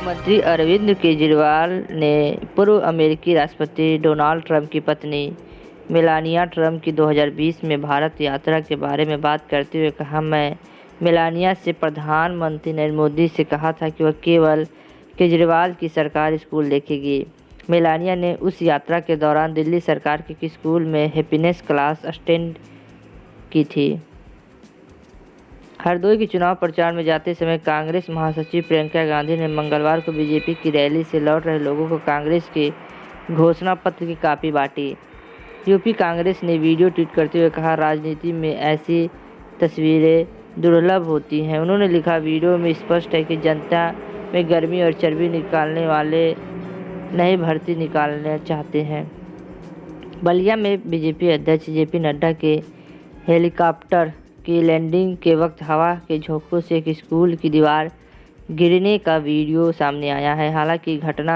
मुख्यमंत्री अरविंद केजरीवाल ने पूर्व अमेरिकी राष्ट्रपति डोनाल्ड ट्रंप की पत्नी मेलानिया ट्रंप की 2020 में भारत यात्रा के बारे में बात करते हुए कहा, मैं मेलानिया से प्रधानमंत्री नरेंद्र मोदी से कहा था कि वह केवल केजरीवाल की सरकार स्कूल देखेगी। मेलानिया ने उस यात्रा के दौरान दिल्ली सरकार के एक स्कूल में हैप्पीनेस क्लास अटेंड की थी। हरदोई के चुनाव प्रचार में जाते समय कांग्रेस महासचिव प्रियंका गांधी ने मंगलवार को बीजेपी की रैली से लौट रहे लोगों को कांग्रेस के घोषणा पत्र की कॉपी बांटी। यूपी कांग्रेस ने वीडियो ट्वीट करते हुए कहा, राजनीति में ऐसी तस्वीरें दुर्लभ होती हैं। उन्होंने लिखा, वीडियो में स्पष्ट है कि जनता में गर्मी और चर्बी निकालने वाले नई भर्ती निकालना चाहते हैं। बलिया में बीजेपी अध्यक्ष जेपी नड्डा के हेलीकॉप्टर की लैंडिंग के वक्त हवा के झोंकों से एक स्कूल की दीवार गिरने का वीडियो सामने आया है। हालांकि घटना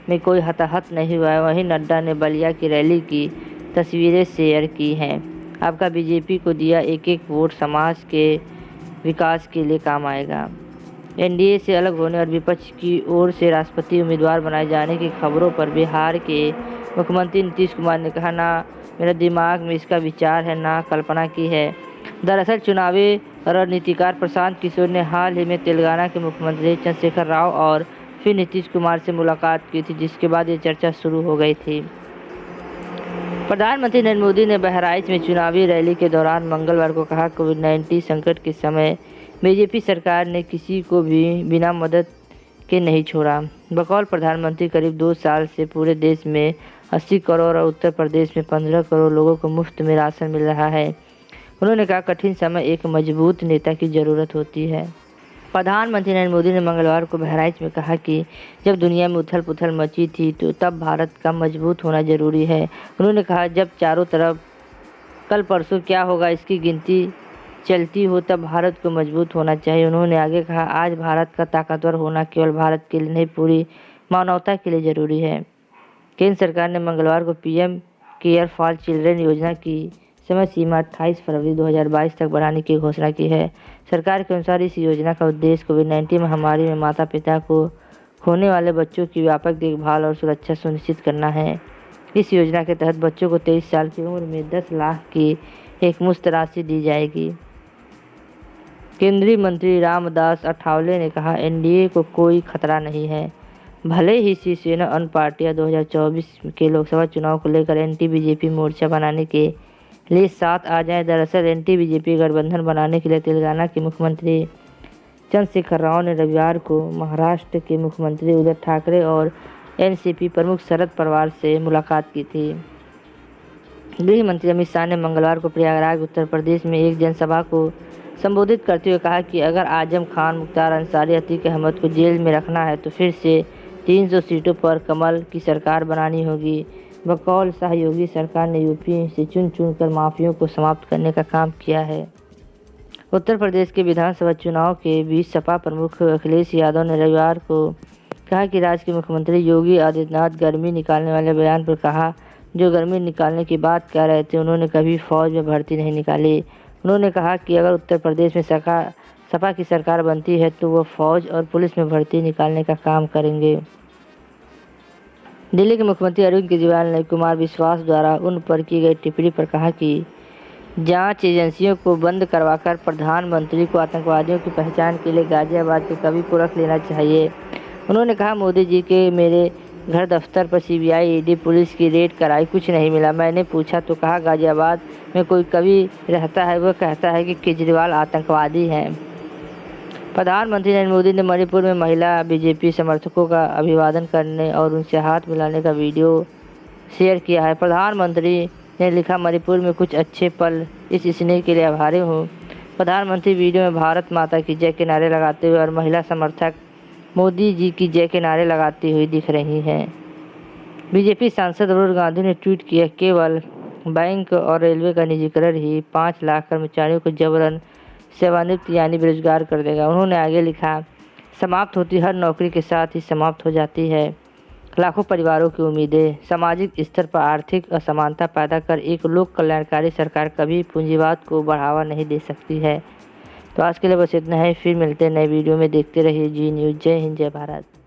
में कोई हताहत नहीं हुआ है। वहीं नड्डा ने बलिया की रैली की तस्वीरें शेयर की हैं। आपका बीजेपी को दिया एक एक वोट समाज के विकास के लिए काम आएगा। एनडीए से अलग होने और विपक्ष की ओर से राष्ट्रपति उम्मीदवार बनाए जाने की खबरों पर बिहार के मुख्यमंत्री नीतीश कुमार ने कहा, ना मेरे दिमाग में इसका विचार है, ना कल्पना की है। दरअसल चुनावी रणनीतिकार प्रशांत किशोर ने हाल ही में तेलंगाना के मुख्यमंत्री चंद्रशेखर राव और फिर नीतीश कुमार से मुलाकात की थी, जिसके बाद ये चर्चा शुरू हो गई थी। प्रधानमंत्री नरेंद्र मोदी ने बहराइच में चुनावी रैली के दौरान मंगलवार को कहा, कोविड-19 संकट के समय बीजेपी सरकार ने किसी को भी बिना मदद के नहीं छोड़ा। बकौल प्रधानमंत्री करीब 2 साल से पूरे देश में 80 करोड़ और उत्तर प्रदेश में 15 करोड़ लोगों को मुफ्त में राशन मिल रहा है। उन्होंने कहा, कठिन समय एक मजबूत नेता की ज़रूरत होती है। प्रधानमंत्री नरेंद्र मोदी ने मंगलवार को बहराइच में कहा कि जब दुनिया में उथल पुथल मची थी तो तब भारत का मजबूत होना जरूरी है। उन्होंने कहा, जब चारों तरफ कल परसों क्या होगा इसकी गिनती चलती हो तब भारत को मजबूत होना चाहिए। उन्होंने आगे कहा, आज भारत का ताकतवर होना केवल भारत के लिए नहीं, पूरी मानवता के लिए ज़रूरी है। केंद्र सरकार ने मंगलवार को पीएम केयर फॉर चिल्ड्रेन योजना की समय सीमा 28 फरवरी 2022 तक बढ़ाने की घोषणा की है। सरकार के अनुसार इस योजना का उद्देश्य कोविड-19 महामारी में माता पिता को खोने वाले बच्चों की व्यापक देखभाल और सुरक्षा सुनिश्चित करना है। इस योजना के तहत बच्चों को 23 साल की उम्र में 10 लाख की एक मुफ्त राशि दी जाएगी। केंद्रीय मंत्री रामदास अठावले ने कहा, एनडीए को कोई खतरा नहीं है। भले ही शिवसेना अन्य पार्टियां 2024 के लोकसभा चुनाव को लेकर एंटी बीजेपी मोर्चा बनाने के लिए साथ आ जाए। दरअसल एंटी बीजेपी गठबंधन बनाने के लिए तेलंगाना के मुख्यमंत्री चंद्रशेखर राव ने रविवार को महाराष्ट्र के मुख्यमंत्री उद्धव ठाकरे और एनसीपी प्रमुख शरद पवार से मुलाकात की थी। गृह मंत्री अमित शाह ने मंगलवार को प्रयागराज उत्तर प्रदेश में एक जनसभा को संबोधित करते हुए कहा कि अगर आजम खान, मुख्तार अंसारी, अतीक अहमद को जेल में रखना है तो फिर से 300 सीटों पर कमल की सरकार बनानी होगी। बकौल सहयोगी सरकार ने यूपी से चुन कर माफियों को समाप्त करने का काम किया है। उत्तर प्रदेश के विधानसभा चुनाव के बीच सपा प्रमुख अखिलेश यादव ने रविवार को कहा कि राज्य के मुख्यमंत्री योगी आदित्यनाथ गर्मी निकालने वाले बयान पर कहा, जो गर्मी निकालने की बात कह रहे थे उन्होंने कभी फौज में भर्ती नहीं निकाली। उन्होंने कहा कि अगर उत्तर प्रदेश में सपा की सरकार बनती है तो वह फौज और पुलिस में भर्ती निकालने का काम करेंगे। दिल्ली के मुख्यमंत्री अरविंद केजरीवाल ने कुमार विश्वास द्वारा उन पर की गई टिप्पणी पर कहा कि जांच एजेंसियों को बंद करवाकर प्रधानमंत्री को आतंकवादियों की पहचान के लिए गाजियाबाद के कवि को रख लेना चाहिए। उन्होंने कहा, मोदी जी के मेरे घर दफ्तर पर सीबीआई, ईडी, पुलिस की रेड कराई, कुछ नहीं मिला। मैंने पूछा तो कहा गाजियाबाद में कोई कवि रहता है, वह कहता है कि केजरीवाल आतंकवादी हैं। प्रधानमंत्री नरेंद्र मोदी ने मणिपुर में महिला बीजेपी समर्थकों का अभिवादन करने और उनसे हाथ मिलाने का वीडियो शेयर किया है। प्रधानमंत्री ने लिखा, मणिपुर में कुछ अच्छे पल, इस स्नेह के लिए आभारी हूँ। प्रधानमंत्री वीडियो में भारत माता की जय के नारे लगाते हुए और महिला समर्थक मोदी जी की जय के नारे लगाती हुई दिख रही हैं। बीजेपी सांसद अरुण गांधी ने ट्वीट किया, केवल बैंक और रेलवे का निजीकरण ही 5 लाख कर्मचारियों को जबरन सेवानिवृत्त यानी बेरोजगार कर देगा। उन्होंने आगे लिखा, समाप्त होती हर नौकरी के साथ ही समाप्त हो जाती है लाखों परिवारों की उम्मीदें। सामाजिक स्तर पर आर्थिक असमानता पैदा कर एक लोक कल्याणकारी सरकार कभी पूंजीवाद को बढ़ावा नहीं दे सकती है। तो आज के लिए बस इतना है। फिर मिलते हैं नए वीडियो में। देखते रहिए जी न्यूज़। जय हिंद, जय भारत।